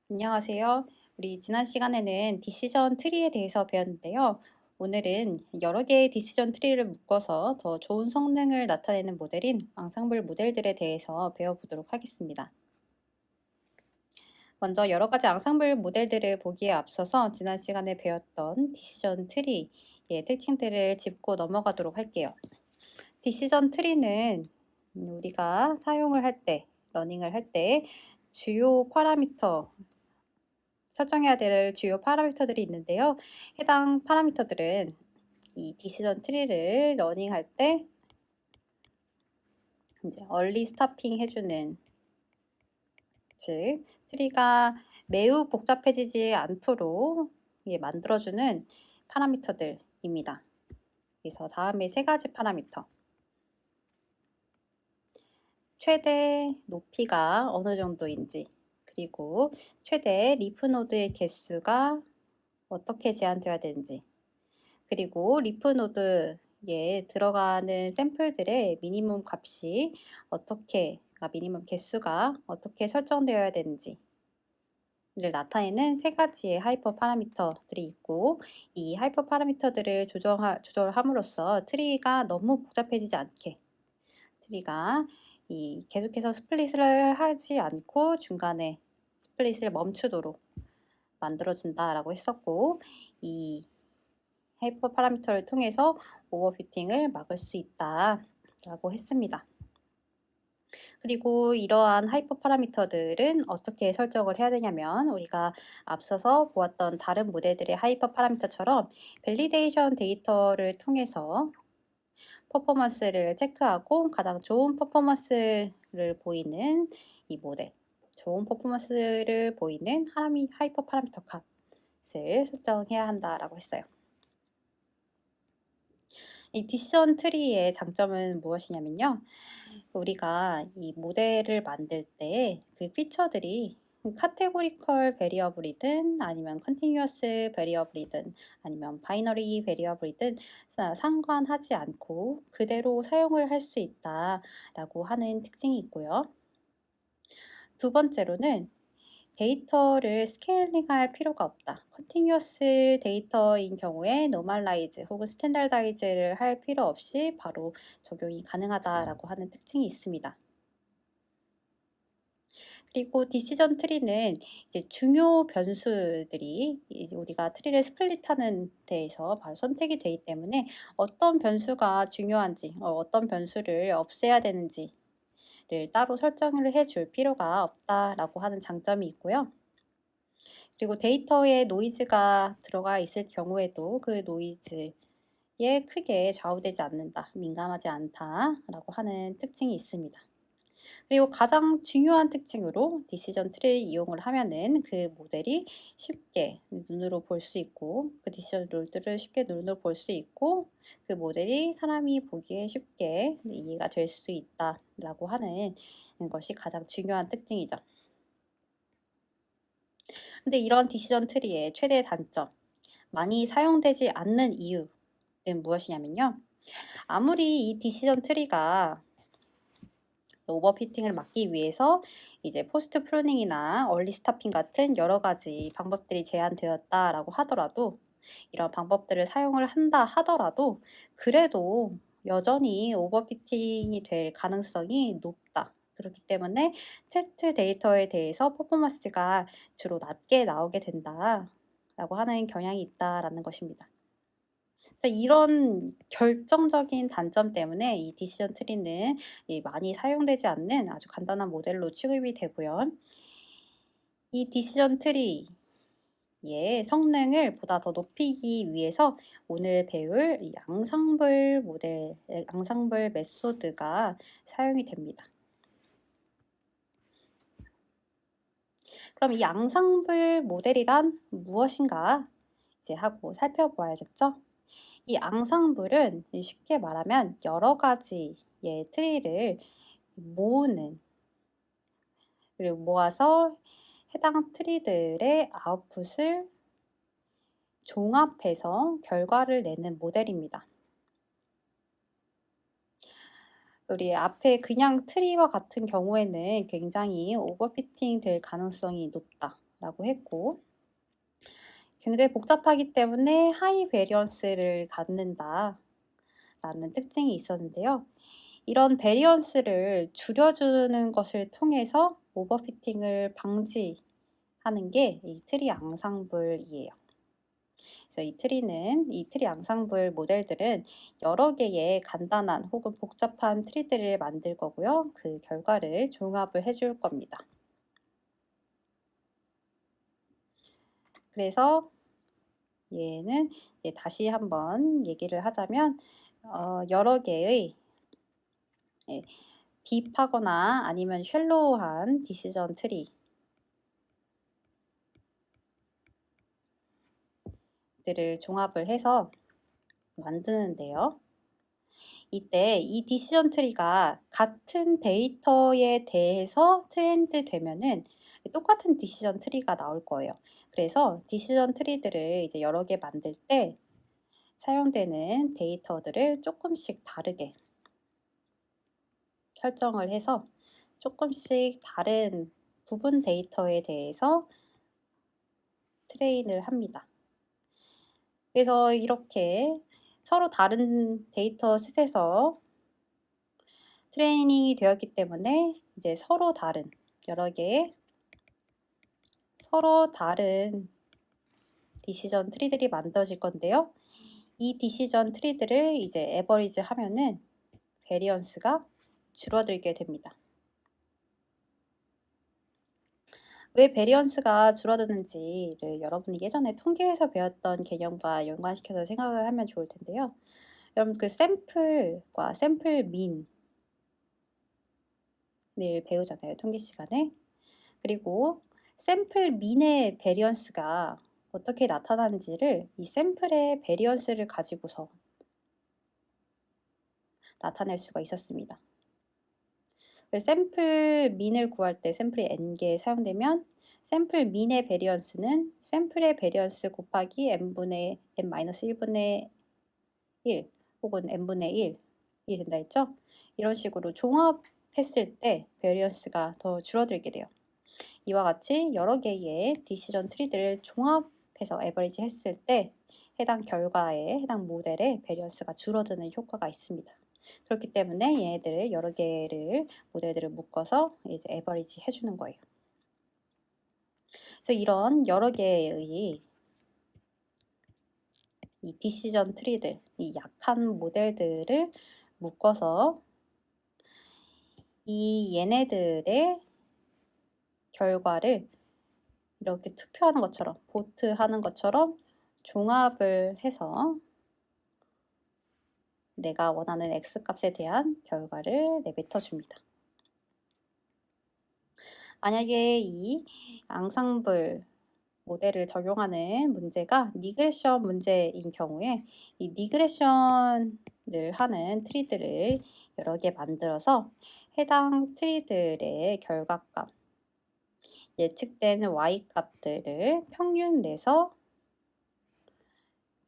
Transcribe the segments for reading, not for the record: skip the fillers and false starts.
안녕하세요. 우리 지난 시간에는 디시전 트리에 대해서 배웠는데요. 오늘은 여러 개의 디시전 트리를 묶어서 더 좋은 성능을 나타내는 모델인 앙상블 모델들에 대해서 배워보도록 하겠습니다. 먼저 여러 가지 앙상블 모델들을 보기에 앞서서 지난 시간에 배웠던 디시전 트리의 특징들을 짚고 넘어가도록 할게요. 디시전 트리는 우리가 사용을 할 때, 러닝을 할 때 주요 파라미터 설정해야 될 주요 파라미터들이 있는데요. 해당 파라미터들은 이 디시전 트리를 러닝할 때 이제 얼리 스타핑 해주는, 즉 트리가 매우 복잡해지지 않도록 만들어주는 파라미터들입니다. 그래서 다음에 세 가지 파라미터. 최대 높이가 어느 정도인지, 그리고 최대 리프 노드의 개수가 어떻게 제한되어야 되는지, 그리고 리프 노드에 들어가는 샘플들의 미니멈 값이 미니멈 개수가 어떻게 설정되어야 되는지를 나타내는 세 가지의 하이퍼 파라미터들이 있고, 이 하이퍼 파라미터들을 조절함으로써 트리가 너무 복잡해지지 않게, 트리가 계속해서 스플릿을 하지 않고 중간에 스플릿을 멈추도록 만들어준다라고 했었고, 이 하이퍼 파라미터를 통해서 오버피팅을 막을 수 있다라고 했습니다. 그리고 이러한 하이퍼 파라미터들은 어떻게 설정을 해야 되냐면, 우리가 앞서서 보았던 다른 모델들의 하이퍼 파라미터처럼 밸리데이션 데이터를 통해서 퍼포먼스를 체크하고 가장 좋은 퍼포먼스를 보이는 이 모델, 좋은 퍼포먼스를 보이는 하이퍼 파라미터 값을 설정해야 한다라고 했어요. 이 디시전 트리의 장점은 무엇이냐면요. 우리가 이 모델을 만들 때 그 피처들이 카테고리컬 베리어블이든 아니면 컨티뉴어스 베리어블이든 아니면 바이너리 베리어블이든 상관하지 않고 그대로 사용을 할 수 있다라고 하는 특징이 있고요. 두 번째로는 데이터를 스케일링할 필요가 없다. 컨티뉴어스 데이터인 경우에 노멀라이즈 혹은 스탠다드이즈를 할 필요 없이 바로 적용이 가능하다라고 하는 특징이 있습니다. 그리고 디시전 트리는 이제 중요 변수들이 우리가 트리를 스플릿하는 데에서 바로 선택이 되기 때문에 어떤 변수가 중요한지, 어떤 변수를 없애야 되는지를 따로 설정을 해줄 필요가 없다라고 하는 장점이 있고요. 그리고 데이터에 노이즈가 들어가 있을 경우에도 그 노이즈에 크게 좌우되지 않는다, 민감하지 않다라고 하는 특징이 있습니다. 그리고 가장 중요한 특징으로 디시전 트리를 이용을 하면은 그 모델이 쉽게 눈으로 볼 수 있고, 그 디시전 룰들을 쉽게 눈으로 볼 수 있고, 그 모델이 사람이 보기에 쉽게 이해가 될 수 있다라고 하는 것이 가장 중요한 특징이죠. 근데 이런 디시전 트리의 최대 단점, 많이 사용되지 않는 이유는 무엇이냐면요. 아무리 이 디시전 트리가 오버피팅을 막기 위해서 이제 포스트 프루닝이나 얼리 스타핑 같은 여러 가지 방법들이 제한되었다라고 하더라도, 이런 방법들을 사용을 한다 하더라도 그래도 여전히 오버피팅이 될 가능성이 높다. 그렇기 때문에 테스트 데이터에 대해서 퍼포먼스가 주로 낮게 나오게 된다라고 하는 경향이 있다라는 것입니다. 이런 결정적인 단점 때문에 이 디시전 트리는 많이 사용되지 않는 아주 간단한 모델로 취급이 되고요. 이 디시전 트리의 성능을 보다 더 높이기 위해서 오늘 배울 이 앙상블 메소드가 사용이 됩니다. 그럼 이 앙상블 모델이란 무엇인가 이제 하고 살펴보아야겠죠? 이 앙상블은 쉽게 말하면 여러 가지의 트리를 모으는, 그리고 모아서 해당 트리들의 아웃풋을 종합해서 결과를 내는 모델입니다. 우리 앞에 그냥 트리와 같은 경우에는 굉장히 오버피팅 될 가능성이 높다 라고 했고, 굉장히 복잡하기 때문에 하이 베리언스를 갖는다 라는 특징이 있었는데요. 이런 베리언스를 줄여주는 것을 통해서 오버피팅을 방지하는 게 이 트리 앙상블이에요. 그래서 이 트리 앙상블 모델들은 여러 개의 간단한 혹은 복잡한 트리들을 만들 거고요. 그 결과를 종합을 해줄 겁니다. 그래서 얘는 다시 한번 얘기를 하자면 여러 개의 딥하거나 아니면 쉘로우한 디시전 트리들을 종합을 해서 만드는데요. 이때 이 디시전 트리가 같은 데이터에 대해서 트렌드 되면은 똑같은 디시전 트리가 나올 거예요. 그래서 디시전 트리들을 이제 여러 개 만들 때 사용되는 데이터들을 조금씩 다르게 설정을 해서 조금씩 다른 부분 데이터에 대해서 트레인을 합니다. 그래서 이렇게 서로 다른 데이터 셋에서 트레이닝이 되었기 때문에 이제 서로 다른 여러 개의 서로 다른 디시전 트리들이 만들어질 건데요. 이 디시전 트리들을 이제 에버리지 하면은 베리언스가 줄어들게 됩니다. 왜 베리언스가 줄어드는지를 여러분이 예전에 통계에서 배웠던 개념과 연관시켜서 생각을 하면 좋을 텐데요. 여러분 그 샘플과 샘플 민을 배우잖아요, 통계 시간에. 그리고 샘플 민의 베리언스가 어떻게 나타나는지를 이 샘플의 베리언스를 가지고서 나타낼 수가 있었습니다. 샘플 민을 구할 때 샘플이 n개 사용되면 샘플 민의 베리언스는 샘플의 베리언스 곱하기 n분의 n-1분의 1 혹은 n분의 1이 된다 했죠? 이런 식으로 종합했을 때 베리언스가 더 줄어들게 돼요. 이와 같이 여러 개의 디시전 트리들을 종합해서 에버리지 했을 때 해당 결과에 해당 모델의 베리언스가 줄어드는 효과가 있습니다. 그렇기 때문에 얘네들을 여러 개를 모델들을 묶어서 이제 에버리지 해주는 거예요. 그래서 이런 여러 개의 이 디시전 트리들, 이 약한 모델들을 묶어서 이 얘네들의 결과를 이렇게 투표하는 것처럼, 보트하는 것처럼 종합을 해서 내가 원하는 X값에 대한 결과를 내뱉어 줍니다. 만약에 이 앙상블 모델을 적용하는 문제가 리그레션 문제인 경우에 이 리그레션을 하는 트리들을 여러 개 만들어서 해당 트리들의 결과값, 예측되는 Y값들을 평균 내서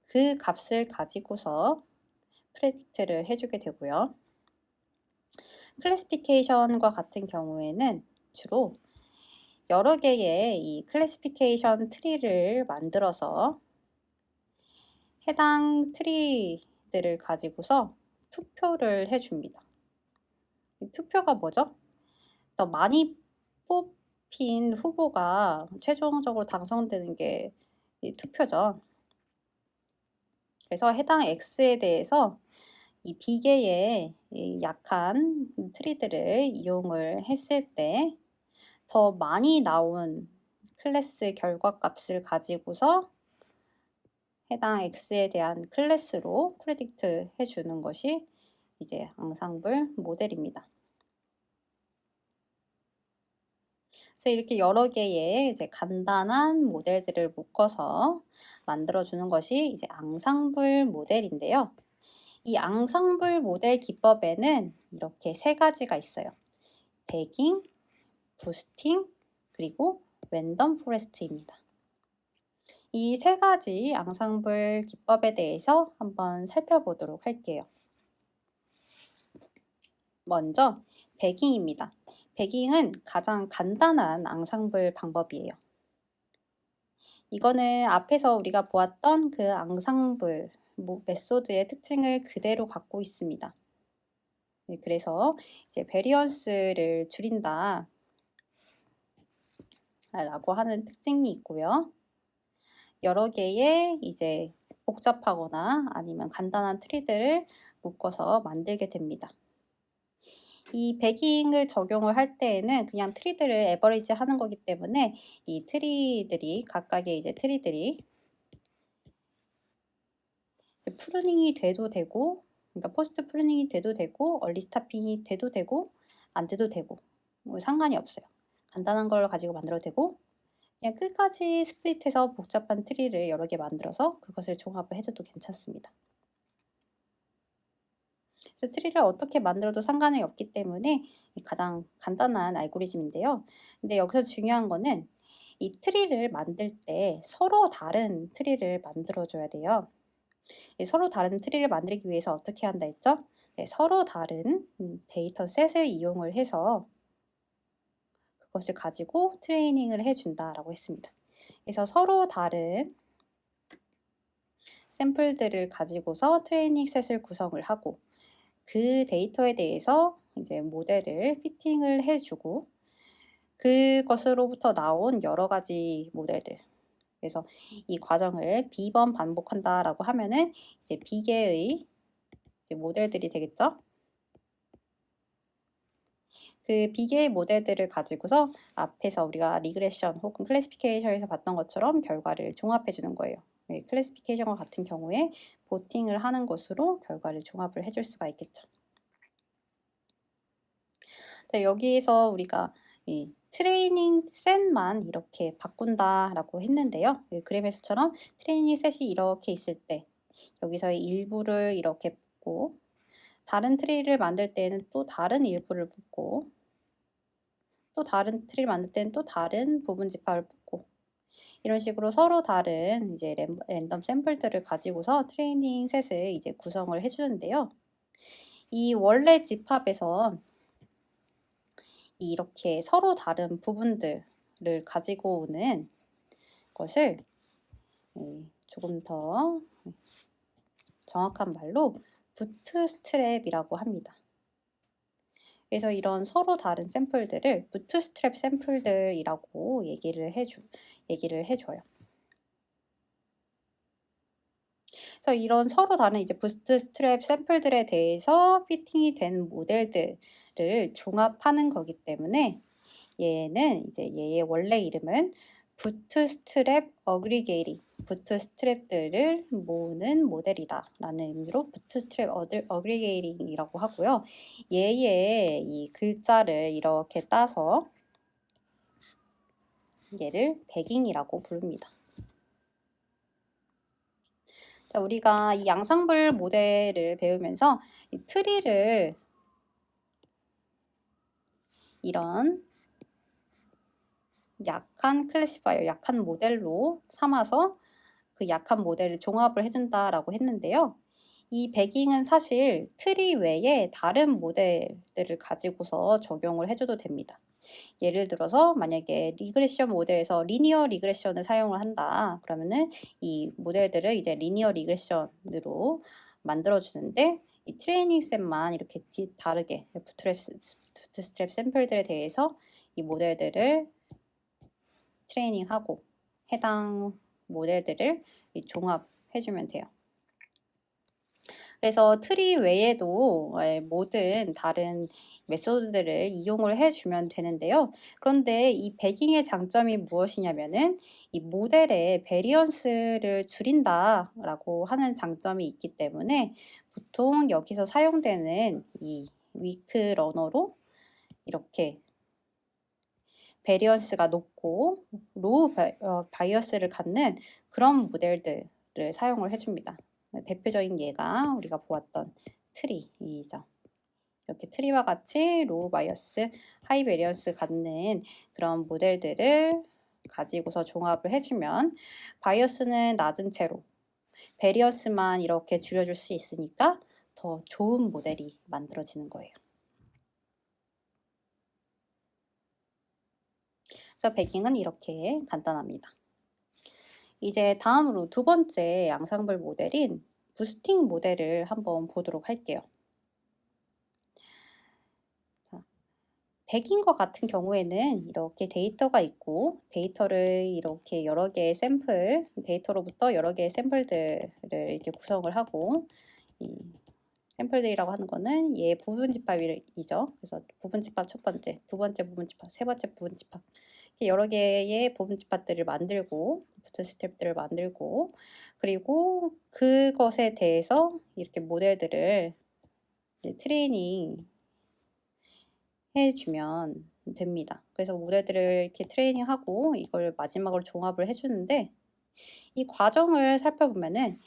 그 값을 가지고서 프레딕트를 해주게 되고요. 클래시피케이션과 같은 경우에는 주로 여러 개의 이 클래시피케이션 트리를 만들어서 해당 트리들을 가지고서 투표를 해줍니다. 이 투표가 뭐죠? 더 많이 뽑힌 후보가 최종적으로 당선되는 게 이 투표죠. 그래서 해당 X에 대해서 이 비계의 이 약한 트리들을 이용을 했을 때 더 많이 나온 클래스 결과값을 가지고서 해당 X에 대한 클래스로 프레딕트 해주는 것이 이제 앙상블 모델입니다. 그래서 이렇게 여러 개의 이제 간단한 모델들을 묶어서 만들어주는 것이 이제 앙상블 모델인데요. 이 앙상블 모델 기법에는 이렇게 세 가지가 있어요. 배깅, 부스팅, 그리고 랜덤 포레스트입니다. 이 세 가지 앙상블 기법에 대해서 한번 살펴보도록 할게요. 먼저 배깅입니다. 배깅은 가장 간단한 앙상블 방법이에요. 이거는 앞에서 우리가 보았던 그 앙상블 메소드의 특징을 그대로 갖고 있습니다. 네, 그래서 이제 베리언스를 줄인다 라고 하는 특징이 있고요. 여러 개의 이제 복잡하거나 아니면 간단한 트리들을 묶어서 만들게 됩니다. 이 배깅을 적용을 할 때에는 그냥 트리들을 에버리지 하는 거기 때문에 이 트리들이 각각의 이제 트리들이 프루닝이 돼도 되고, 그러니까 포스트 프루닝이 돼도 되고, 얼리 스타핑이 돼도 되고, 안 돼도 되고, 뭐 상관이 없어요. 간단한 걸 가지고 만들어도 되고, 그냥 끝까지 스플릿해서 복잡한 트리를 여러 개 만들어서 그것을 종합을 해줘도 괜찮습니다. 그래서 트리를 어떻게 만들어도 상관이 없기 때문에 가장 간단한 알고리즘인데요. 근데 여기서 중요한 거는 이 트리를 만들 때 서로 다른 트리를 만들어줘야 돼요. 서로 다른 트리를 만들기 위해서 어떻게 한다 했죠? 네, 서로 다른 데이터 셋을 이용을 해서 그것을 가지고 트레이닝을 해준다라고 했습니다. 그래서 서로 다른 샘플들을 가지고서 트레이닝 셋을 구성을 하고 그 데이터에 대해서 이제 모델을 피팅을 해주고 그것으로부터 나온 여러 가지 모델들. 그래서 이 과정을 B번 반복한다라고 하면은 이제 B개의 이제 모델들이 되겠죠. 그 B개의 모델들을 가지고서 앞에서 우리가 리그레션 혹은 클래시피케이션에서 봤던 것처럼 결과를 종합해 주는 거예요. 네, 클래시피케이션과 같은 경우에 보팅을 하는 것으로 결과를 종합을 해줄 수가 있겠죠. 네, 여기에서 우리가 이 트레이닝 셋만 이렇게 바꾼다라고 했는데요. 그래프에서처럼 트레이닝 셋이 이렇게 있을 때 여기서의 일부를 이렇게 붙고 다른 트리를 만들 때는 또 다른 일부를 붙고 또 다른 트리를 만들 때는 또 다른 부분 집합을 붙고 이런 식으로 서로 다른 이제 랜덤 샘플들을 가지고서 트레이닝 셋을 이제 구성을 해주는데요. 이 원래 집합에서 이렇게 서로 다른 부분들을 가지고 오는 것을 조금 더 정확한 말로 부트스트랩이라고 합니다. 그래서 이런 서로 다른 샘플들을 부트스트랩 샘플들이라고 얘기를 해줘요. 그래서 이런 서로 다른 이제 부트스트랩 샘플들에 대해서 피팅이 된 모델들을 종합하는 거기 때문에 얘는 이제 얘의 원래 이름은 부트스트랩 어그리게이팅, 부트스트랩들을 모으는 모델이다 라는 의미로 부트스트랩 어그리게이팅이라고 하고요. 얘의 이 글자를 이렇게 따서 얘를 배깅이라고 부릅니다. 자, 우리가 이 양상불 모델을 배우면서 이 트리를 이런 약한 클래시파이어, 약한 모델로 삼아서 그 약한 모델을 종합을 해준다라고 했는데요. 이 배깅은 사실 트리 외에 다른 모델들을 가지고서 적용을 해줘도 됩니다. 예를 들어서 만약에 리그레션 모델에서 리니어 리그레션을 사용을 한다. 그러면은 이 모델들을 이제 리니어 리그레션으로 만들어주는데 이 트레이닝 셋만 이렇게 다르게 부트스트랩 샘플들에 대해서 이 모델들을 트레이닝하고 해당 모델들을 종합해주면 돼요. 그래서 트리 외에도 모든 다른 메소드들을 이용을 해주면 되는데요. 그런데 이 배깅의 장점이 무엇이냐면은 이 모델의 베리언스를 줄인다라고 하는 장점이 있기 때문에 보통 여기서 사용되는 이 위크 러너로 이렇게 베리언스가 높고 로우 바이어스를 갖는 그런 모델들을 사용을 해줍니다. 대표적인 예가 우리가 보았던 트리이죠. 이렇게 트리와 같이 로우 바이어스, 하이 베리언스 갖는 그런 모델들을 가지고서 종합을 해주면 바이어스는 낮은 채로 베리언스만 이렇게 줄여줄 수 있으니까 더 좋은 모델이 만들어지는 거예요. 그래서 배깅은 이렇게 간단합니다. 이제 다음으로 두 번째 양상불 모델인 부스팅 모델을 한번 보도록 할게요. 자, 백인과 같은 경우에는 이렇게 데이터가 있고 데이터를 이렇게 여러 개의 데이터로부터 여러 개의 샘플들을 이렇게 구성을 하고 이 샘플들이라고 하는 거는 얘 부분집합이죠. 그래서 부분집합 첫 번째, 두 번째 부분집합, 세 번째 부분집합 여러 개의 부분집합들을 만들고 부트스트랩들을 만들고 그리고 그것에 대해서 이렇게 모델들을 이제 트레이닝 해주면 됩니다. 그래서 모델들을 이렇게 트레이닝하고 이걸 마지막으로 종합을 해주는데 이 과정을 살펴보면은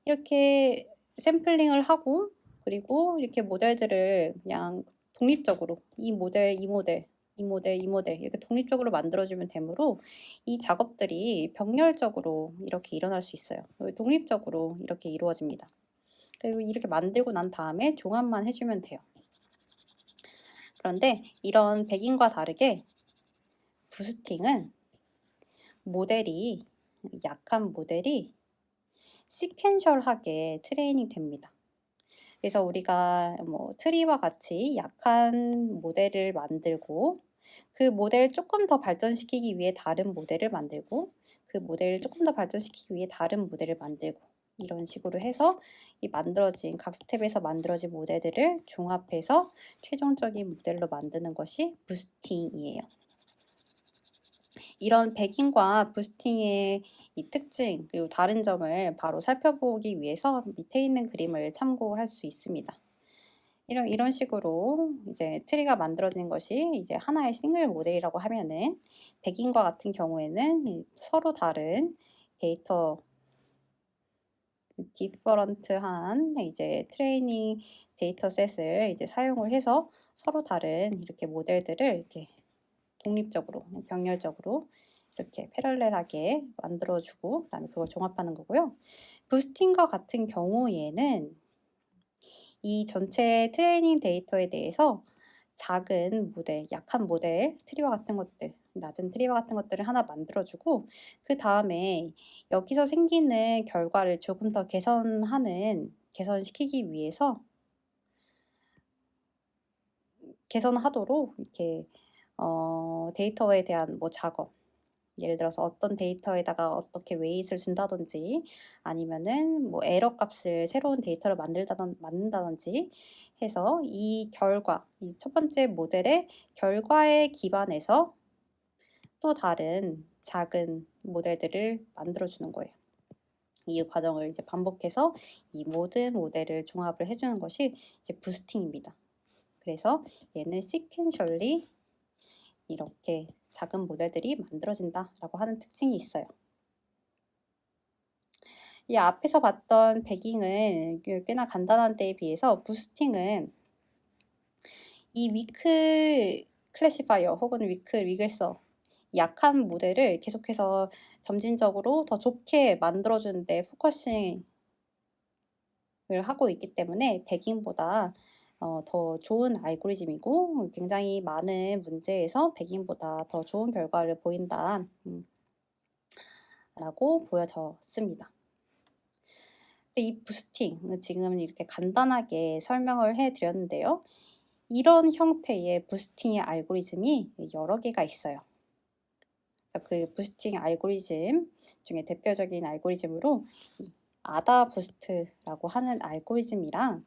이렇게 샘플링을 하고 그리고 이렇게 모델들을 그냥 독립적으로 이 모델, 이 모델, 이 모델, 이 모델 이렇게 독립적으로 만들어주면 되므로 이 작업들이 병렬적으로 이렇게 일어날 수 있어요. 독립적으로 이렇게 이루어집니다. 그리고 이렇게 만들고 난 다음에 종합만 해주면 돼요. 그런데 이런 백인과 다르게 부스팅은 약한 모델이 시퀀셜하게 트레이닝 됩니다. 그래서 우리가 뭐 트리와 같이 약한 모델을 만들고 그 모델을 조금 더 발전시키기 위해 다른 모델을 만들고 그 모델을 조금 더 발전시키기 위해 다른 모델을 만들고 이런 식으로 해서 각 스텝에서 만들어진 모델들을 종합해서 최종적인 모델로 만드는 것이 부스팅이에요. 이런 백인과 부스팅의 이 특징 그리고 다른 점을 바로 살펴보기 위해서 밑에 있는 그림을 참고할 수 있습니다. 이런 식으로 이제 트리가 만들어진 것이 이제 하나의 싱글 모델이라고 하면은 백인과 같은 경우에는 서로 다른 데이터 디퍼런트한 이제 트레이닝 데이터셋을 이제 사용을 해서 서로 다른 이렇게 모델들을 이렇게 독립적으로 병렬적으로 이렇게 패럴렐하게 만들어주고 그다음에 그걸 종합하는 거고요. 부스팅과 같은 경우에는 이 전체 트레이닝 데이터에 대해서 작은 모델, 약한 모델, 트리와 같은 것들, 낮은 트리와 같은 것들을 하나 만들어주고 그 다음에 여기서 생기는 결과를 조금 더 개선시키기 위해서 개선하도록 이렇게 데이터에 대한 뭐 작업, 예를 들어서 어떤 데이터에다가 어떻게 웨이트를 준다든지 아니면은 뭐 에러 값을 새로운 데이터를 만든다든지 해서 이 첫 번째 모델의 결과에 기반해서 또 다른 작은 모델들을 만들어주는 거예요. 이 과정을 이제 반복해서 이 모든 모델을 종합을 해주는 것이 이제 부스팅입니다. 그래서 얘는 시퀀셜리 이렇게 작은 모델들이 만들어진다라고 하는 특징이 있어요. 이 앞에서 봤던 배깅은 꽤나 간단한 데에 비해서 부스팅은 이 위크 클래시파이어 혹은 위크 리글서 약한 모델을 계속해서 점진적으로 더 좋게 만들어주는 데 포커싱을 하고 있기 때문에 배깅보다 더 좋은 알고리즘이고 굉장히 많은 문제에서 배깅보다 더 좋은 결과를 보인다 라고 보여졌습니다. 이 부스팅, 지금 이렇게 간단하게 설명을 해드렸는데요. 이런 형태의 부스팅의 알고리즘이 여러 개가 있어요. 그 부스팅 알고리즘 중에 대표적인 알고리즘으로 아다 부스트라고 하는 알고리즘이랑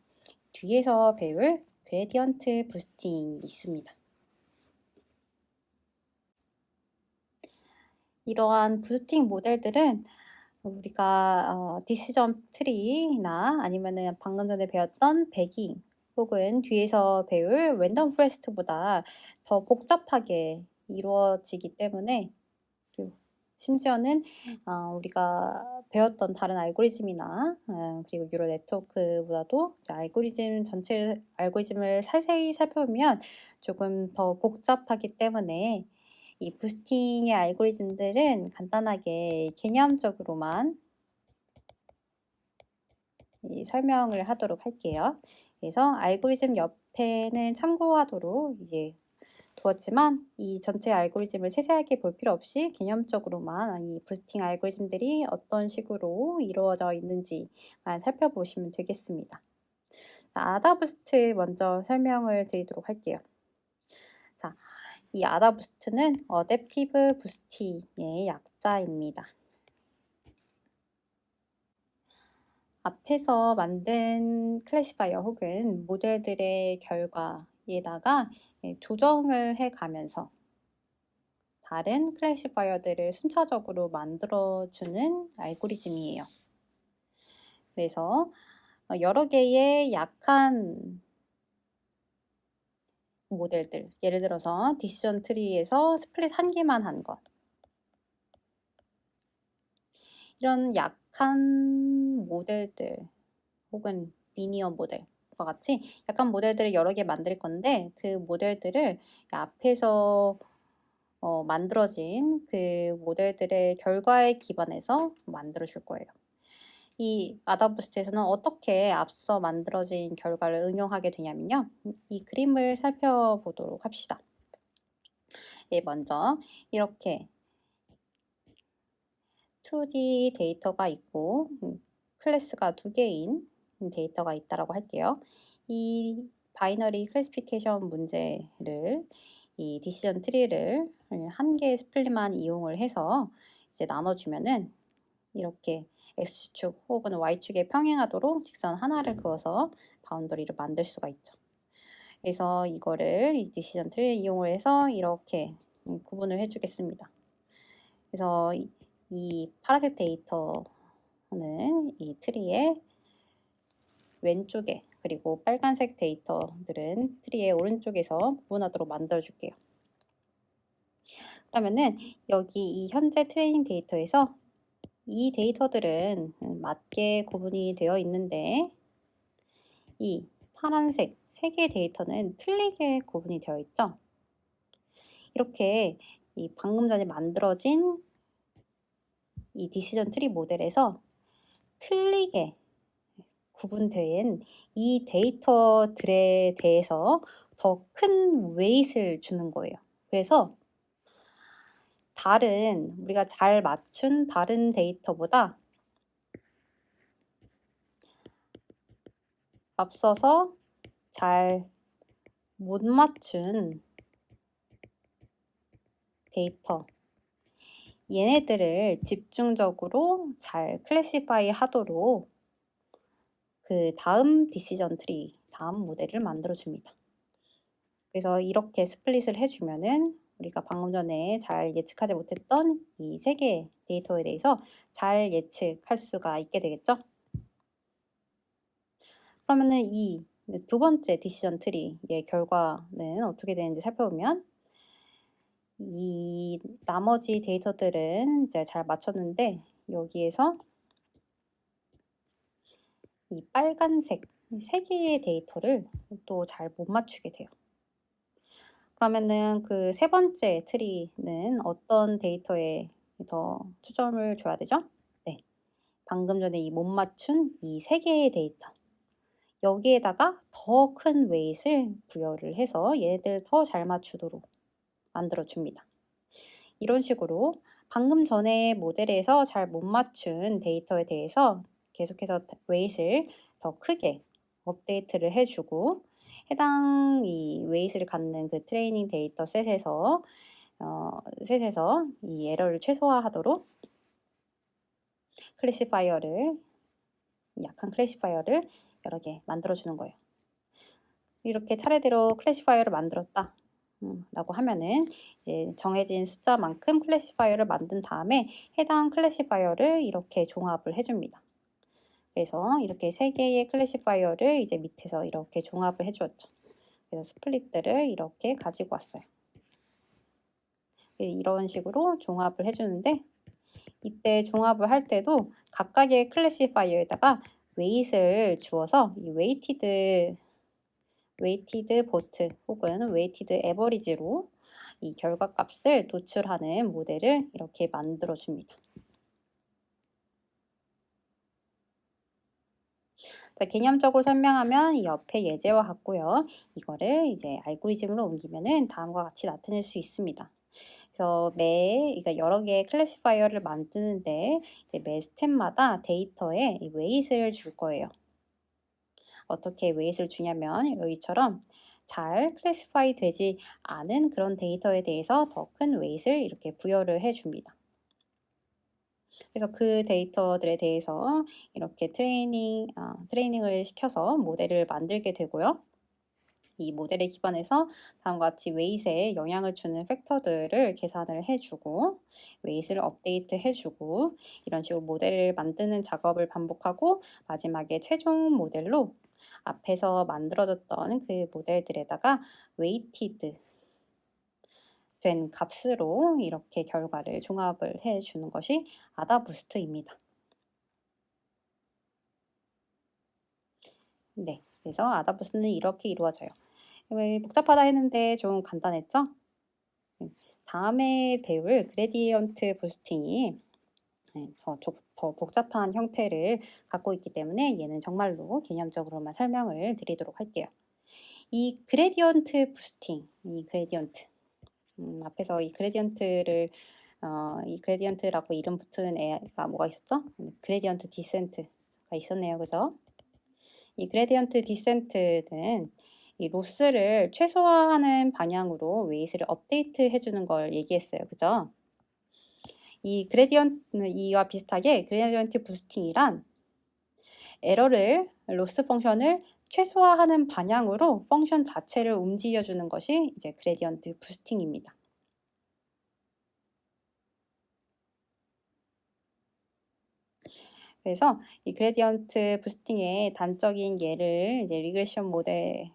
뒤에서 배울 그레디언트 부스팅이 있습니다. 이러한 부스팅 모델들은 우리가 디시전 트리나 아니면은 방금 전에 배웠던 배깅 혹은 뒤에서 배울 랜덤 포레스트보다 더 복잡하게 이루어지기 때문에 그리고 심지어는 우리가 배웠던 다른 알고리즘이나 그리고 뉴럴 네트워크보다도 전체 알고리즘을 자세히 살펴보면 조금 더 복잡하기 때문에 이 부스팅의 알고리즘들은 간단하게 개념적으로만 설명을 하도록 할게요. 그래서 알고리즘 옆에는 참고하도록 이제 두었지만 이 전체 알고리즘을 세세하게 볼 필요 없이 개념적으로만 이 부스팅 알고리즘들이 어떤 식으로 이루어져 있는지만 살펴보시면 되겠습니다. 아다부스트 먼저 설명을 드리도록 할게요. 자, 이 아다부스트는 어댑티브 부스팅의 약자입니다. 앞에서 만든 클래시파이어 혹은 모델들의 결과에다가 조정을 해 가면서 다른 클래시파이어들을 순차적으로 만들어주는 알고리즘이에요. 그래서 여러 개의 약한 모델들, 예를 들어서 디시전 트리에서 스플릿 한 개만 한 것, 이런 약한 모델들 혹은 리니어 모델과 같이 약한 모델들을 여러 개 만들 건데 그 모델들을 앞에서 만들어진 그 모델들의 결과에 기반해서 만들어 줄 거예요. 이 아다부스트에서는 어떻게 앞서 만들어진 결과를 응용하게 되냐면요. 이 그림을 살펴보도록 합시다. 먼저 이렇게 2D 데이터가 있고 클래스가 2개인 데이터가 있다라고 할게요. 이 바이너리 클래시피케이션 문제를 이 디시전 트리를 한 개의 스플릿만 이용을 해서 이제 나눠주면은 이렇게 X축 혹은 Y축에 평행하도록 직선 하나를 그어서 바운더리를 만들 수가 있죠. 그래서 이거를 이 디시전 트리를 이용을 해서 이렇게 구분을 해주겠습니다. 그래서 이 파란색 데이터는 이 트리의 왼쪽에 그리고 빨간색 데이터들은 트리의 오른쪽에서 구분하도록 만들어 줄게요. 그러면은 여기 이 현재 트레이닝 데이터에서 이 데이터들은 맞게 구분이 되어 있는데 이 파란색 3개의 데이터는 틀리게 구분이 되어 있죠. 이렇게 이 방금 전에 만들어진 이 디시전 트리 모델에서 틀리게 구분된 이 데이터들에 대해서 더 큰 웨이트를 주는 거예요. 그래서 우리가 잘 맞춘 다른 데이터보다 앞서서 잘 못 맞춘 데이터, 얘네들을 집중적으로 잘 클래시파이 하도록 그 다음 디시전 트리, 다음 모델을 만들어 줍니다. 그래서 이렇게 스플릿을 해주면은 우리가 방금 전에 잘 예측하지 못했던 이 3개의 데이터에 대해서 잘 예측할 수가 있게 되겠죠? 그러면은 이 두 번째 디시전 트리의 결과는 어떻게 되는지 살펴보면 이 나머지 데이터들은 이제 잘 맞췄는데 여기에서 이 빨간색 3개의 데이터를 또 잘 못 맞추게 돼요. 그러면은 그 세 번째 트리는 어떤 데이터에 더 초점을 줘야 되죠? 네. 방금 전에 이 못 맞춘 이 3개의 데이터. 여기에다가 더 큰 웨이트를 부여를 해서 얘네들 더 잘 맞추도록 만들어 줍니다. 이런 식으로 방금 전에 모델에서 잘 못 맞춘 데이터에 대해서 계속해서 웨이트를 더 크게 업데이트를 해 주고 해당 이 웨이트를 갖는 그 트레이닝 데이터 셋에서 이 에러를 최소화하도록 약한 클래시파이어를 여러 개 만들어 주는 거예요. 이렇게 차례대로 클래시파이어를 만들었다. 라고 하면은 이제 정해진 숫자만큼 클래시파이어를 만든 다음에 해당 클래시파이어를 이렇게 종합을 해 줍니다. 그래서 이렇게 3개의 클래시파이어를 이제 밑에서 이렇게 종합을 해 주었죠. 그래서 스플릿들을 이렇게 가지고 왔어요. 이런 식으로 종합을 해 주는데 이때 종합을 할 때도 각각의 클래시파이어에다가 웨이트를 주어서 이 웨이티드 보트 혹은 웨이티드 에버리지로 이 결과값을 도출하는 모델을 이렇게 만들어 줍니다. 자, 개념적으로 설명하면 이 옆에 예제와 같고요. 이거를 이제 알고리즘으로 옮기면은 다음과 같이 나타낼 수 있습니다. 그래서 그러니까 여러 개의 클래시파이어를 만드는데 이제 매 스텝마다 데이터에 이 웨이트를 줄 거예요. 어떻게 웨이트를 주냐면 여기처럼 잘 클래시파이 되지 않은 그런 데이터에 대해서 더 큰 웨이트를 이렇게 부여를 해 줍니다. 그래서 그 데이터들에 대해서 이렇게 트레이닝을 시켜서 모델을 만들게 되고요. 이 모델에 기반해서 다음과 같이 웨이트에 영향을 주는 팩터들을 계산을 해주고 웨이트를 업데이트 해주고 이런 식으로 모델을 만드는 작업을 반복하고 마지막에 최종 모델로 앞에서 만들어졌던 그 모델들에다가 웨이티드 된 값으로 이렇게 결과를 종합을 해주는 것이 아다부스트입니다. 네, 그래서 아다부스트는 이렇게 이루어져요. 왜 복잡하다 했는데 좀 간단했죠? 다음에 배울 그레디언트 부스팅이 더 복잡한 형태를 갖고 있기 때문에 얘는 정말로 개념적으로만 설명을 드리도록 할게요. 이 그레디언트 부스팅, 이 그레디언트 앞에서 이 그레디언트라고 이름 붙은 애가 뭐가 있었죠? 그레디언트 디센트가 있었네요. 그죠? 이 그레디언트 디센트는 이 로스를 최소화하는 방향으로 웨이트를 업데이트 해주는 걸 얘기했어요. 그죠? 이와 비슷하게 그레디언트 부스팅이란 로스 펑션을 최소화하는 방향으로 펑션 자체를 움직여주는 것이 이제 그레디언트 부스팅입니다. 그래서 이 그레디언트 부스팅의 단적인 예를 이제 리그레션 모델을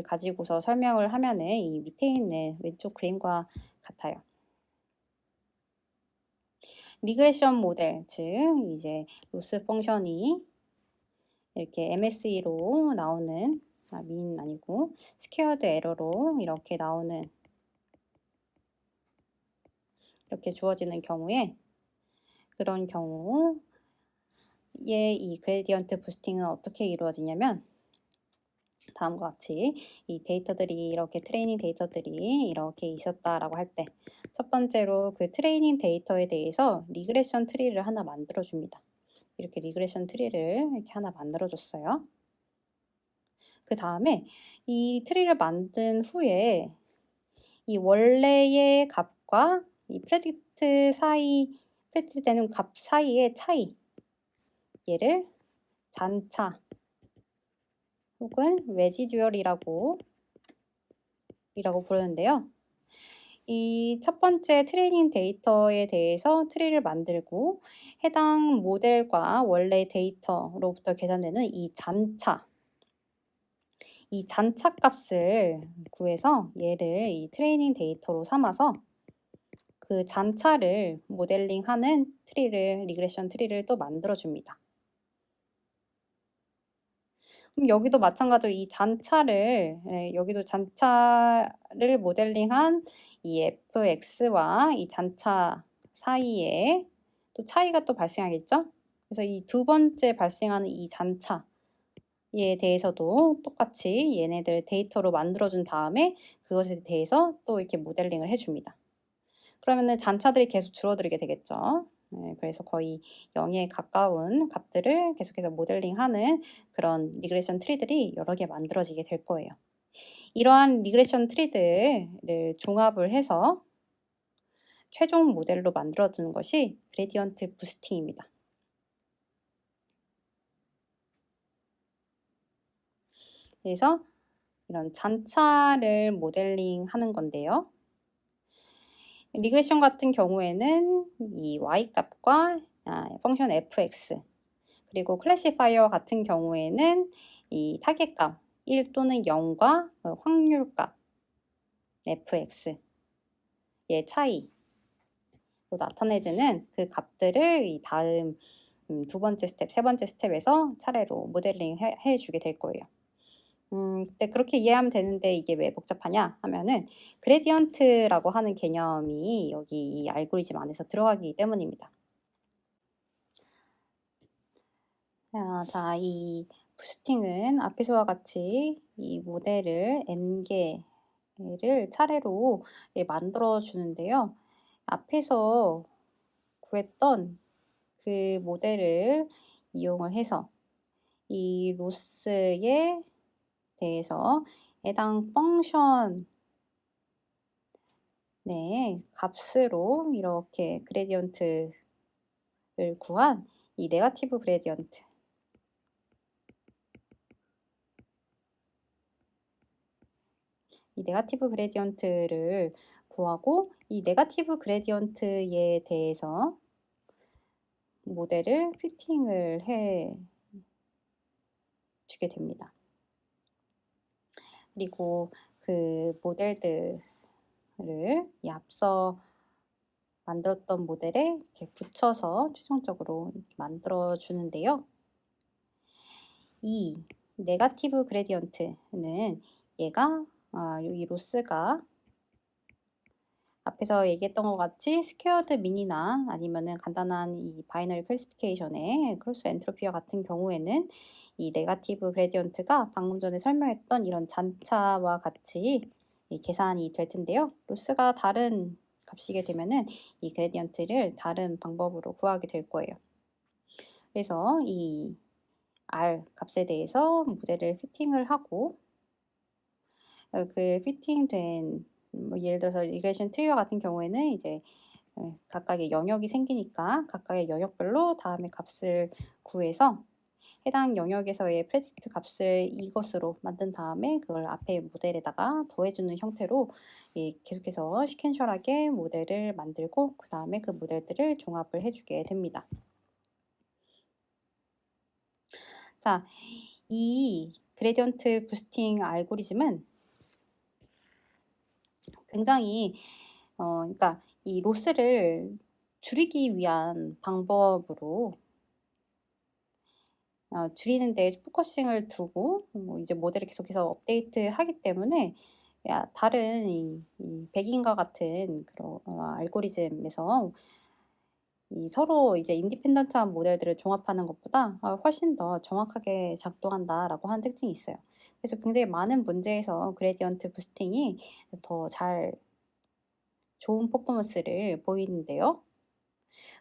가지고서 설명을 하면은 이 밑에 있는 왼쪽 그림과 같아요. 리그레션 모델, 즉 이제 로스 펑션이 이렇게 MSE로 나오는 민 아니고 스퀘어드 에러로 이렇게 나오는 이렇게 주어지는 경우에 그런 경우에 이 그레디언트 부스팅은 어떻게 이루어지냐면 다음과 같이 이 데이터들이 이렇게 트레이닝 데이터들이 이렇게 있었다라고 할 때 첫 번째로 그 트레이닝 데이터에 대해서 리그레션 트리를 하나 만들어 줍니다. 이렇게 리그레션 트리를 이렇게 하나 만들어 줬어요. 그 다음에 이 트리를 만든 후에 이 원래의 값과 이 프레딕트 되는 값 사이의 차이 얘를 잔차 혹은 레지듀얼이라고 부르는데요. 이 첫 번째 트레이닝 데이터에 대해서 트리를 만들고 해당 모델과 원래 데이터로부터 계산되는 이 잔차 값을 구해서 얘를 이 트레이닝 데이터로 삼아서 그 잔차를 모델링하는 리그레션 트리를 또 만들어 줍니다. 그럼 여기도 마찬가지로 여기도 잔차를 모델링한 이 fx와 이 잔차 사이에 또 차이가 또 발생하겠죠? 그래서 이 두 번째 발생하는 이 잔차에 대해서도 똑같이 얘네들 데이터로 만들어준 다음에 그것에 대해서 또 이렇게 모델링을 해줍니다. 그러면은 잔차들이 계속 줄어들게 되겠죠. 네, 그래서 거의 0에 가까운 값들을 계속해서 모델링하는 그런 리그레션 트리들이 여러 개 만들어지게 될 거예요. 이러한 리그레션 트리들을 종합을 해서 최종 모델로 만들어주는 것이 그레디언트 부스팅입니다. 그래서 이런 잔차를 모델링하는 건데요. 리그레션 같은 경우에는 이 y-값과 펑션 fx 그리고 클래시파이어 같은 경우에는 이 타겟값 1 또는 0과 확률값 fx의 차이로 나타내지는 그 값들을 이 다음 두 번째 스텝, 세 번째 스텝에서 차례로 모델링 해주게 될 거예요. 근데 그렇게 이해하면 되는데 이게 왜 복잡하냐 하면은 그레디언트라고 하는 개념이 여기 이 알고리즘 안에서 들어가기 때문입니다. 이 부스팅은 앞에서와 같이 이 모델을 N개를 차례로 만들어 주는데요. 앞에서 구했던 그 모델을 이용을 해서 이 로스에 대해서 해당 펑션 값으로 이렇게 그레디언트를 구한 이 네거티브 그레디언트, 이 네거티브 그레디언트를 구하고 이 네거티브 그레디언트에 대해서 모델을 피팅을 해 주게 됩니다. 그리고 그 모델들을 이 앞서 만들었던 모델에 이렇게 붙여서 최종적으로 만들어 주는데요. 이 네거티브 그레디언트는 얘가 이 로스가 앞에서 얘기했던 것 같이 스퀘어드 민이나 아니면은 간단한 이 바이너리 클래시피케이션의 크로스 엔트로피와 같은 경우에는 이 네거티브 그레디언트가 방금 전에 설명했던 이런 잔차와 같이 계산이 될 텐데요. 로스가 다른 값이게 되면은 이 그레디언트를 다른 방법으로 구하게 될 거예요. 그래서 이 R 값에 대해서 모델을 피팅을 하고 그 피팅된 예를 들어서 리그레션 트리와 같은 경우에는 이제 각각의 영역이 생기니까 각각의 영역별로 다음에 값을 구해서 해당 영역에서의 프레딕트 값을 이것으로 만든 다음에 그걸 앞에 모델에다가 더해주는 형태로 계속해서 시퀀셜하게 모델을 만들고 그 다음에 그 모델들을 종합을 해주게 됩니다. 자, 이 그레디언트 부스팅 알고리즘은 굉장히 그러니까 이 로스를 줄이기 위한 방법으로 줄이는 데 포커싱을 두고 이제 모델을 계속해서 업데이트하기 때문에 다른 이 백인과 같은 그런 알고리즘에서 이 서로 이제 인디펜던트한 모델들을 종합하는 것보다 훨씬 더 정확하게 작동한다라고 하는 특징이 있어요. 그래서 굉장히 많은 문제에서 그레디언트 부스팅이 더 좋은 퍼포먼스를 보이는데요.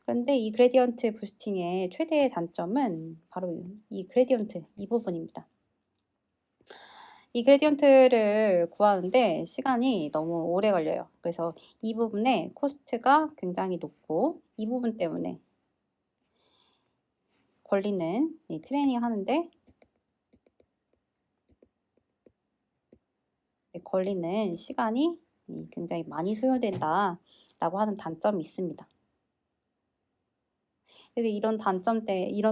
그런데 이 그레디언트 부스팅의 최대의 단점은 바로 이 그레디언트 이 부분입니다. 이 그레디언트를 구하는데 시간이 너무 오래 걸려요. 그래서 이 부분에 코스트가 굉장히 높고 이 부분 때문에 걸리는 트레이닝 하는데 걸리는 시간이 굉장히 많이 소요된다라고 하는 단점이 있습니다. 그래서 이런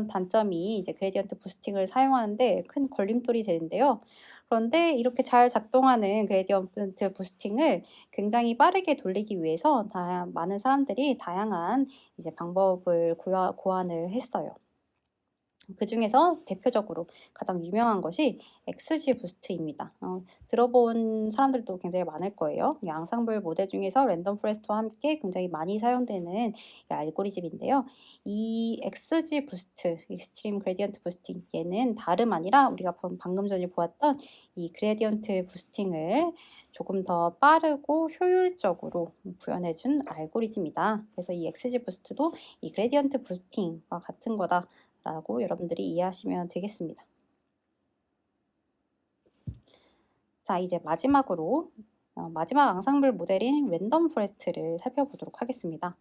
단점이 이제 그레디언트 부스팅을 사용하는데 큰 걸림돌이 되는데요. 그런데 이렇게 잘 작동하는 그레디언트 부스팅을 굉장히 빠르게 돌리기 위해서 많은 사람들이 다양한 이제 방법을 고안을 했어요. 그중에서 대표적으로 가장 유명한 것이 XG 부스트입니다. 들어본 사람들도 굉장히 많을 거예요. 이 앙상블 모델 중에서 랜덤 포레스트와 함께 굉장히 많이 사용되는 알고리즘인데요. 이 XG 부스트, 익스트림 그레디언트 부스팅, 얘는 다름 아니라 우리가 방금 전에 보았던 이 그레디언트 부스팅을 조금 더 빠르고 효율적으로 구현해준 알고리즘이다. 그래서 이 XG 부스트도 이 그레디언트 부스팅과 같은 거다. 라고 여러분들이 이해하시면 되겠습니다. 자, 이제 마지막으로 마지막 앙상블 모델인 랜덤 포레스트를 살펴보도록 하겠습니다.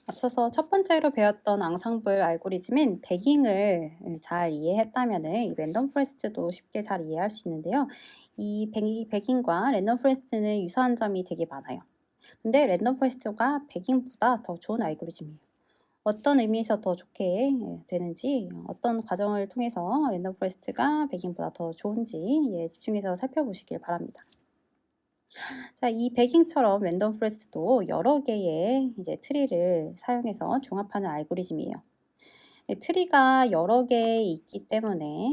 앞서서 첫 번째로 배웠던 앙상블 알고리즘인 배깅을 잘 이해했다면 이 랜덤 포레스트도 쉽게 잘 이해할 수 있는데요. 이 배깅과 랜덤 포레스트는 유사한 점이 되게 많아요. 근데 랜덤 포레스트가 배깅보다 더 좋은 알고리즘이에요. 어떤 의미에서 더 좋게 되는지, 어떤 과정을 통해서 랜덤 포레스트가 배깅보다 더 좋은지 집중해서 살펴보시길 바랍니다. 자, 이 배깅처럼 랜덤 포레스트도 여러 개의 이제 트리를 사용해서 종합하는 알고리즘이에요. 트리가 여러 개 있기 때문에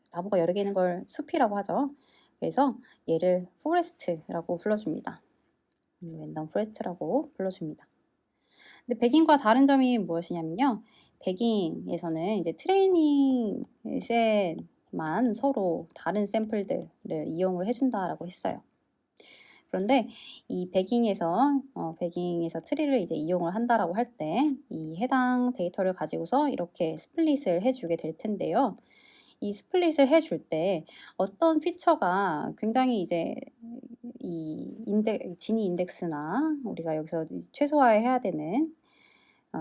나무가 여러 개 있는 걸 숲이라고 하죠. 그래서 얘를 포레스트라고 불러줍니다. 랜덤 포레스트라고 불러줍니다. 근데 백인과 다른 점이 무엇이냐면요. 배깅에서는 이제 트레이닝 셋만 서로 다른 샘플들을 이용을 해 준다라고 했어요. 그런데 이 배깅에서 트리를 이제 이용을 한다라고 할 때 이 해당 데이터를 가지고서 이렇게 스플릿을 해 주게 될 텐데요. 이 스플릿을 해줄 때 어떤 피처가 굉장히 이제 지니 인덱스나 우리가 여기서 최소화해야 되는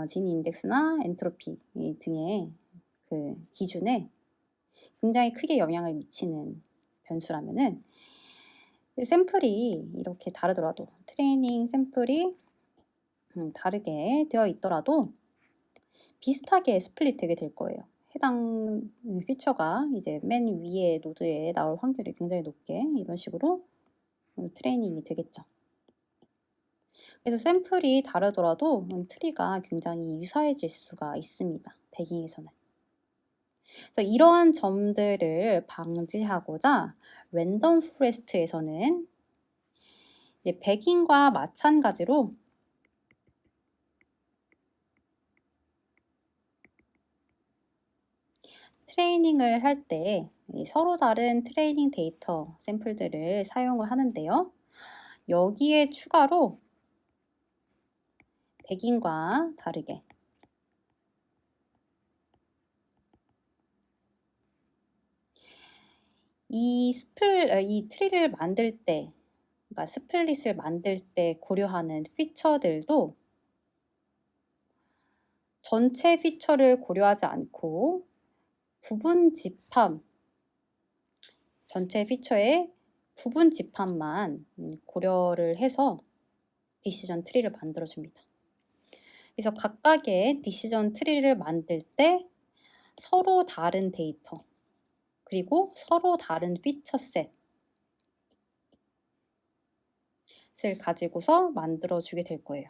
지니 인덱스나 엔트로피 이 등의 그 기준에 굉장히 크게 영향을 미치는 변수라면은 샘플이 이렇게 다르더라도 트레이닝 샘플이 다르게 되어 있더라도 비슷하게 스플릿 되게 될 거예요. 해당 피처가 이제 맨 위에 노드에 나올 확률이 굉장히 높게 이런 식으로 트레이닝이 되겠죠. 그래서 샘플이 다르더라도 트리가 굉장히 유사해질 수가 있습니다. 배깅에서는. 그래서 이러한 점들을 방지하고자 랜덤 포레스트에서는 이제 배깅과 마찬가지로 트레이닝을 할 때 서로 다른 트레이닝 데이터 샘플들을 사용을 하는데요. 여기에 추가로 배깅과 다르게 이 트리를 만들 때, 그러니까 스플릿을 만들 때 고려하는 피처들도 전체 피처를 고려하지 않고 부분 집합, 전체 피처의 부분 집합만 고려를 해서 디시전 트리를 만들어 줍니다. 그래서 각각의 디시전 트리를 만들 때 서로 다른 데이터, 그리고 서로 다른 피처 셋을 가지고서 만들어 주게 될 거예요.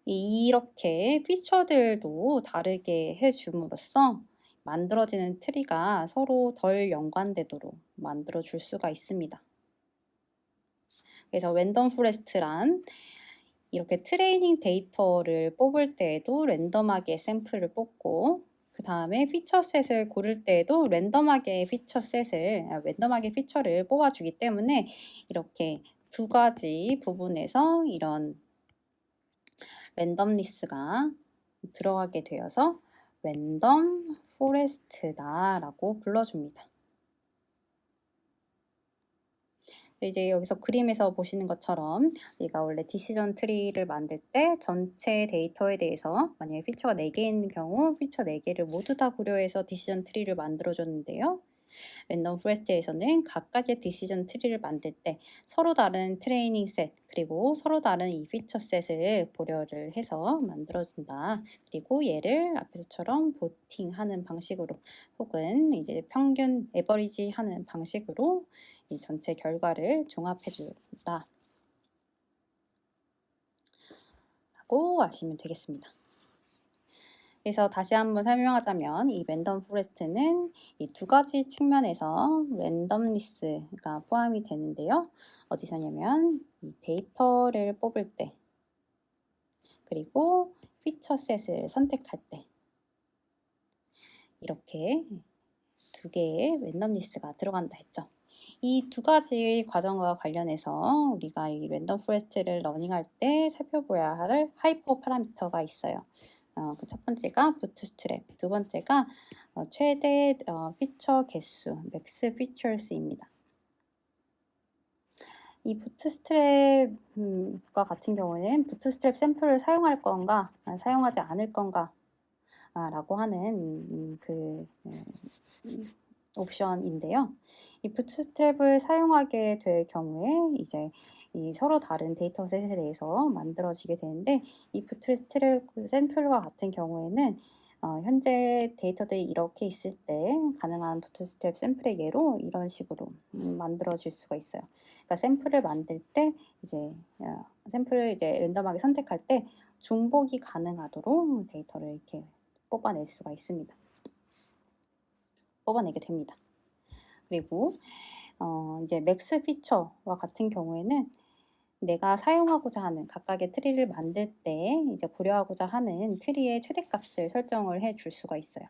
이렇게 피처들도 다르게 해 줌으로써 만들어지는 트리가 서로 덜 연관되도록 만들어 줄 수가 있습니다. 그래서 랜덤 포레스트란 이렇게 트레이닝 데이터를 뽑을 때에도 랜덤하게 샘플을 뽑고 그 다음에 피처셋을 고를 때에도 랜덤하게 피처를 뽑아주기 때문에 이렇게 두 가지 부분에서 이런 랜덤리스가 들어가게 되어서 랜덤 포레스트다라고 불러줍니다. 이제 여기서 그림에서 보시는 것처럼 우리가 원래 디시전 트리를 만들 때 전체 데이터에 대해서 만약에 피처가 4개 있는 경우 피처 4개를 모두 다 고려해서 디시전 트리를 만들어 줬는데요. 랜덤 포레스트에서는 각각의 디시전 트리를 만들 때 서로 다른 트레이닝 셋 그리고 서로 다른 이 피처 셋을 고려를 해서 만들어준다. 그리고 얘를 앞에서처럼 보팅하는 방식으로 혹은 이제 평균 에버리지 하는 방식으로 이 전체 결과를 종합해준다. 라고 아시면 되겠습니다. 그래서 다시 한번 설명하자면 이 랜덤 포레스트는 이 두 가지 측면에서 랜덤리스가 포함이 되는데요. 어디서냐면 이 데이터를 뽑을 때 그리고 피처셋을 선택할 때 이렇게 두 개의 랜덤리스가 들어간다 했죠. 이 두 가지 과정과 관련해서 우리가 이 랜덤 포레스트를 러닝할 때 살펴봐야 할 하이퍼 파라미터가 있어요. 그 첫 번째가 부트스트랩, 두 번째가 최대 피처 개수, 맥스 피처스입니다. 이 부트스트랩과 같은 경우는 부트스트랩 샘플을 사용할 건가, 사용하지 않을 건가 라고 하는 옵션인데요. 이 부트스트랩을 사용하게 될 경우에 이제 이 서로 다른 데이터셋에 대해서 만들어지게 되는데 이 부트스트랩 샘플과 같은 경우에는 현재 데이터들이 이렇게 있을 때 가능한 부트스트랩 샘플의 예로 이런 식으로 만들어질 수가 있어요. 그러니까 샘플을 만들 때 이제 샘플을 이제 랜덤하게 선택할 때 중복이 가능하도록 데이터를 이렇게 뽑아낼 수가 있습니다. 뽑아내게 됩니다. 그리고 이제 맥스 피처와 같은 경우에는 내가 사용하고자 하는 각각의 트리를 만들 때 이제 고려하고자 하는 트리의 최대값을 설정을 해 줄 수가 있어요.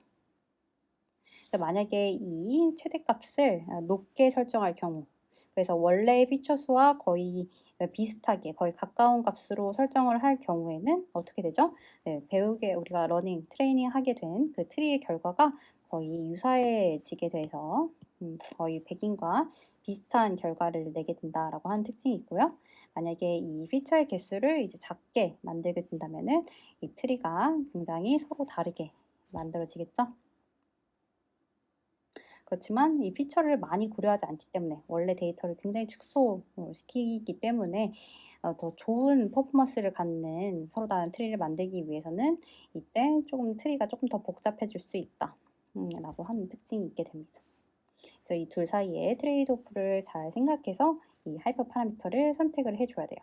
만약에 이 최대값을 높게 설정할 경우, 그래서 원래의 피처 수와 거의 비슷하게 거의 가까운 값으로 설정을 할 경우에는 어떻게 되죠? 네, 배우게 우리가 트레이닝 하게 된 그 트리의 결과가 거의 유사해지게 돼서 거의 백인과 비슷한 결과를 내게 된다라고 하는 특징이 있고요. 만약에 이 피처의 개수를 이제 작게 만들게 된다면은 이 트리가 굉장히 서로 다르게 만들어지겠죠. 그렇지만 이 피처를 많이 고려하지 않기 때문에 원래 데이터를 굉장히 축소시키기 때문에 더 좋은 퍼포먼스를 갖는 서로 다른 트리를 만들기 위해서는 이때 트리가 조금 더 복잡해질 수 있다 라고 하는 특징이 있게 됩니다. 그래서 이 둘 사이에 트레이드 오프를 잘 생각해서 이 하이퍼 파라미터를 선택을 해줘야 돼요.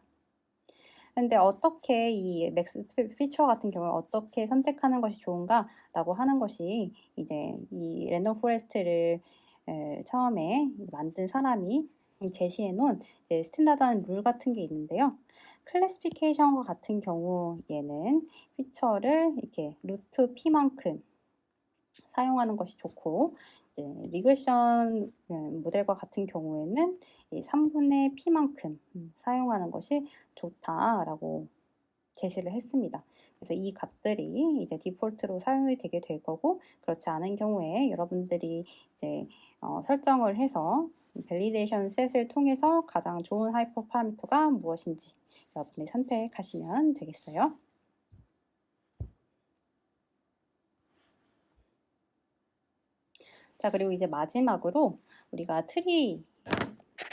근데 어떻게 이 맥스 피처 같은 경우에 어떻게 선택하는 것이 좋은가라고 하는 것이 이제 이 랜덤 포레스트를 처음에 만든 사람이 제시해 놓은 스탠다드한 룰 같은 게 있는데요. 클래시피케이션과 같은 경우 얘는 피처를 이렇게 루트 p만큼 사용하는 것이 좋고, 리그레션 모델과 같은 경우에는 이 3분의 p만큼 사용하는 것이 좋다라고 제시를 했습니다. 그래서 이 값들이 이제 디폴트로 사용이 되게 될 거고, 그렇지 않은 경우에 여러분들이 이제 설정을 해서 밸리데이션 셋을 통해서 가장 좋은 하이퍼 파라미터가 무엇인지 여러분이 선택하시면 되겠어요. 자, 그리고 이제 마지막으로 우리가 트리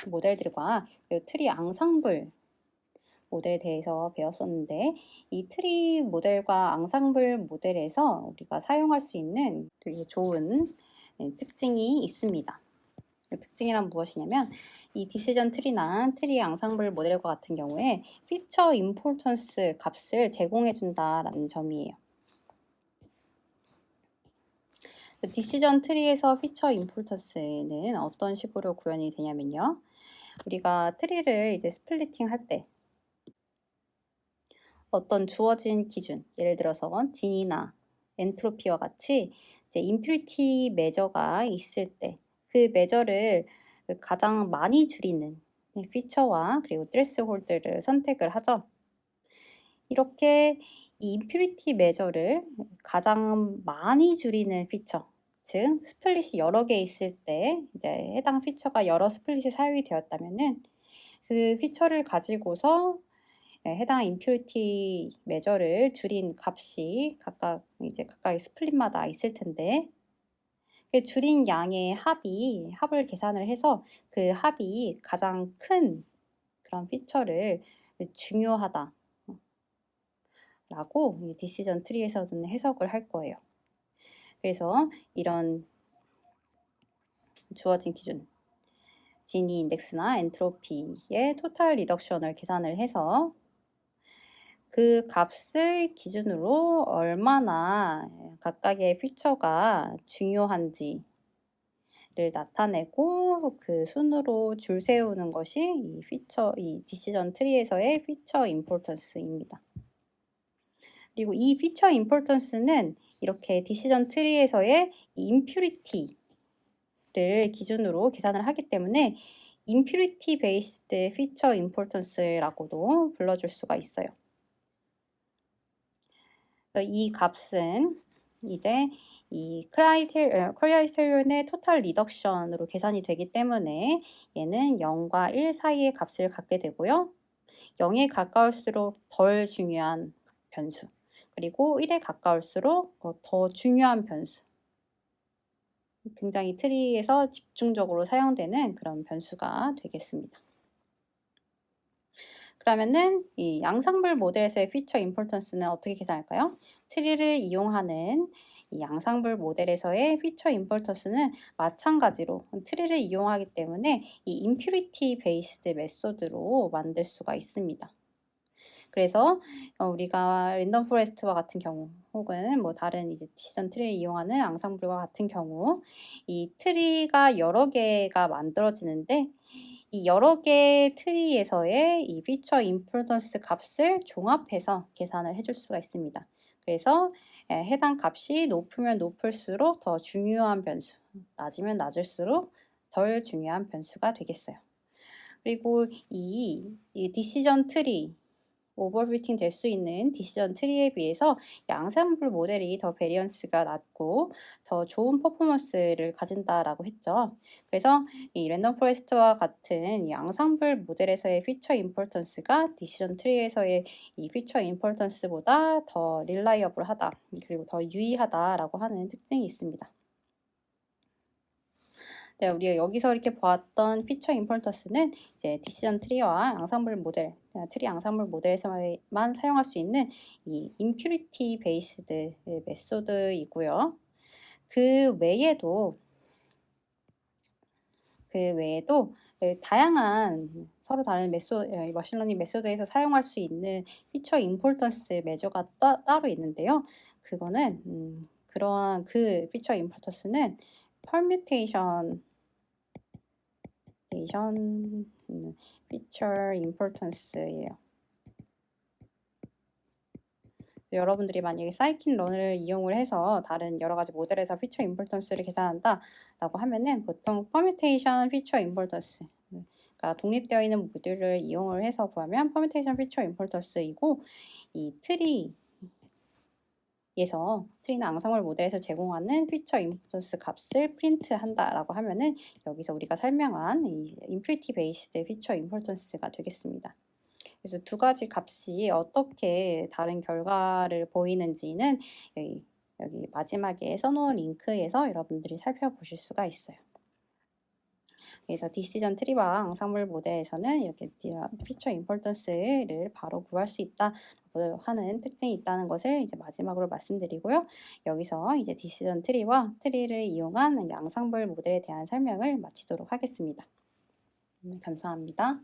모델들과 그리고 트리 앙상블 모델에 대해서 배웠었는데, 이 트리 모델과 앙상블 모델에서 우리가 사용할 수 있는 되게 좋은 특징이 있습니다. 그 특징이란 무엇이냐면, 이 디시전 트리나 트리 앙상블 모델과 같은 경우에 피처 임포턴스 값을 제공해 준다라는 점이에요. 디시전 트리에서 피처 임포턴스는 어떤 식으로 구현이 되냐면요. 우리가 트리를 이제 스플리팅 할 때 어떤 주어진 기준, 예를 들어서 진이나 엔트로피와 같이 이제 임퓨리티 메저가 있을 때 그 메저를 가장 많이 줄이는 피처와 그리고 트레스홀드를 선택을 하죠. 이렇게 이 임퓨리티 메저를 가장 많이 줄이는 피처, 즉 스플릿이 여러 개 있을 때 이제 해당 피처가 여러 스플릿이 사용이 되었다면은 그 피처를 가지고서 해당 임퓨리티 메저를 줄인 값이 각각의 스플릿마다 있을 텐데, 그 줄인 양의 합을 계산을 해서 그 합이 가장 큰 그런 피처를 중요하다 라고 이 디시전 트리에서는 해석을 할 거예요. 그래서 이런 주어진 기준, 지니 인덱스나 엔트로피의 토탈 리덕션을 계산을 해서 그 값을 기준으로 얼마나 각각의 피처가 중요한지를 나타내고 그 순으로 줄 세우는 것이 이 디시전 트리에서의 피처 임포턴스입니다. 그리고 이 피처 임포턴스는 이렇게 디시전 트리에서의 임퓨리티를 기준으로 계산을 하기 때문에 임퓨리티 베이스드 피처 임포턴스라고도 불러줄 수가 있어요. 이 값은 이제 이 크라이테리온의 토탈 리덕션으로 계산이 되기 때문에 얘는 0과 1 사이의 값을 갖게 되고요. 0에 가까울수록 덜 중요한 변수, 그리고 1에 가까울수록 더 중요한 변수, 굉장히 트리에서 집중적으로 사용되는 그런 변수가 되겠습니다. 그러면은 이 양상불 모델에서의 피처 임포턴스는 어떻게 계산할까요? 트리를 이용하는 이 양상불 모델에서의 피처 임포턴스는 마찬가지로 트리를 이용하기 때문에 이 임퓨리티 베이스드 메소드로 만들 수가 있습니다. 그래서 우리가 랜덤 포레스트와 같은 경우, 혹은 뭐 다른 이제 디시전 트리를 이용하는 앙상블과 같은 경우, 이 트리가 여러 개가 만들어지는데 이 여러 개의 트리에서의 이 피처 임포던스 값을 종합해서 계산을 해줄 수가 있습니다. 그래서 해당 값이 높으면 높을수록 더 중요한 변수, 낮으면 낮을수록 덜 중요한 변수가 되겠어요. 그리고 이 디시전 트리, 오버피팅 될 수 있는 디시전 트리에 비해서 양산불 모델이 더 베리언스가 낮고 더 좋은 퍼포먼스를 가진다라고 했죠. 그래서 이 랜덤 포레스트와 같은 양상불 모델에서의 피처 임포턴스가 디시전 트리에서의 이 피처 임포턴스보다 더 릴라이어블하다, 그리고 더 유의하다라고 하는 특징이 있습니다. 네, 우리가 여기서 이렇게 보았던 피처 임포턴스는 이제 디시전 트리와 앙상블 모델, 트리 앙상블 모델에서만 사용할 수 있는 이 임퓨리티 베이스드 메소드이고요. 그 외에도 다양한 서로 다른 머신러닝 메소드에서 사용할 수 있는 피처 임포턴스 메저가 따로 있는데요. 그거는 그러한 그 피처 임포턴스는 퍼뮤테이션 피처 임포턴스예요. 여러분들이 만약에 사이킨런을 이용을 해서 다른 여러 가지 모델에서 피처 임포턴스를 계산한다라고 하면은 보통 퍼뮤테이션 피처 임포턴스, 그러니까 독립되어 있는 모듈을 이용을 해서 구하면 퍼뮤테이션 피처 임포턴스이고, 이 트리나 앙상블 모델에서 제공하는 피처 임포턴스 값을 프린트한다라고 하면은 여기서 우리가 설명한 이 임프리티 베이스드 피처 임포턴스가 되겠습니다. 그래서 두 가지 값이 어떻게 다른 결과를 보이는지는 여기 마지막에 써놓은 링크에서 여러분들이 살펴보실 수가 있어요. 그래서 디시전 트리와 앙상블 모델에서는 이렇게 피처 임포턴스를 바로 구할 수 있다 하는 특징이 있다는 것을 이제 마지막으로 말씀드리고요. 여기서 이제 디시전 트리와 트리를 이용한 앙상블 모델에 대한 설명을 마치도록 하겠습니다. 감사합니다.